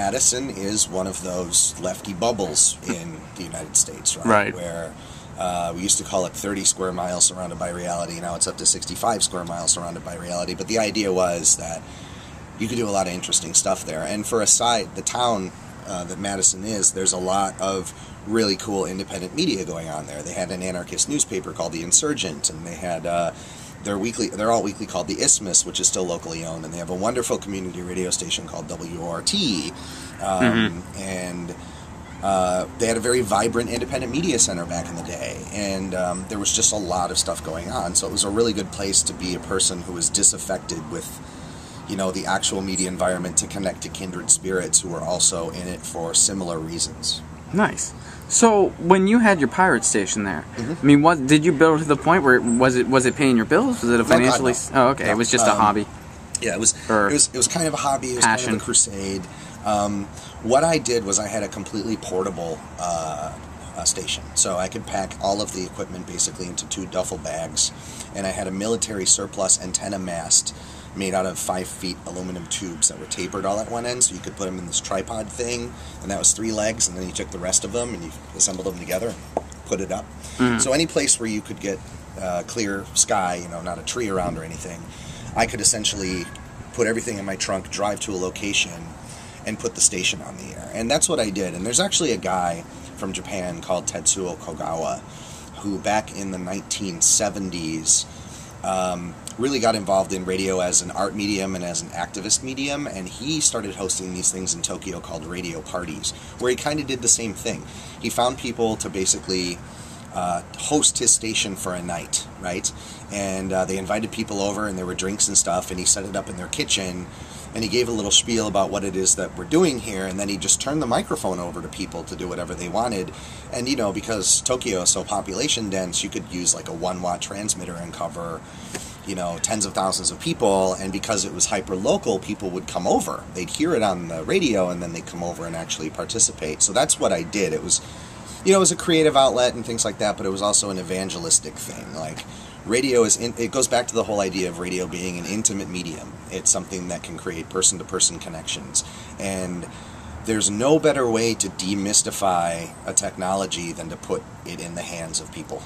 Madison is one of those lefty bubbles in the United States, right? Right. Where we used to call it 30 square miles surrounded by reality. Now it's up to 65 square miles surrounded by reality. But the idea was that you could do a lot of interesting stuff there. And for the town that Madison is, there's a lot of really cool independent media going on there. They had an anarchist newspaper called The Insurgent, and they had they're all weekly called The Isthmus, which is still locally owned, and they have a wonderful community radio station called WORT, and they had a very vibrant independent media center back in the day, and there was just a lot of stuff going on, so it was a really good place to be a person who was disaffected with the actual media environment, to connect to kindred spirits who were also in it for similar reasons. Nice. So when you had your pirate station there, I mean, did you build to the point where was it paying your bills? Was it a financially? No, God, no. Oh, okay. No. It was just a hobby. Yeah, it was kind of a hobby. It was passion. Kind of a crusade. What I did was I had a completely portable station, so I could pack all of the equipment basically into 2 duffel bags, and I had a military surplus antenna mast made out of 5 feet aluminum tubes that were tapered all at one end, so you could put them in this tripod thing, and that was 3 legs, and then you took the rest of them and you assembled them together and put it up. So any place where you could get clear sky, not a tree around or anything, I could essentially put everything in my trunk, drive to a location, and put the station on the air. And that's what I did. And there's actually a guy from Japan called Tetsuo Kogawa who back in the 1970s really got involved in radio as an art medium and as an activist medium, and he started hosting these things in Tokyo called radio parties, where he kind of did the same thing. He found people to basically host his station for a night, right? And they invited people over, and there were drinks and stuff, and he set it up in their kitchen, and he gave a little spiel about what it is that we're doing here, and then he just turned the microphone over to people to do whatever they wanted. And because Tokyo is so population dense, you could use like a 1-watt transmitter and cover tens of thousands of people, and because it was hyper local, people would come over. They'd hear it on the radio, and then they'd come over and actually participate. So that's what I did. It was it was a creative outlet and things like that, but it was also an evangelistic thing. Like, radio it goes back to the whole idea of radio being an intimate medium. It's something that can create person-to-person connections, and there's no better way to demystify a technology than to put it in the hands of people.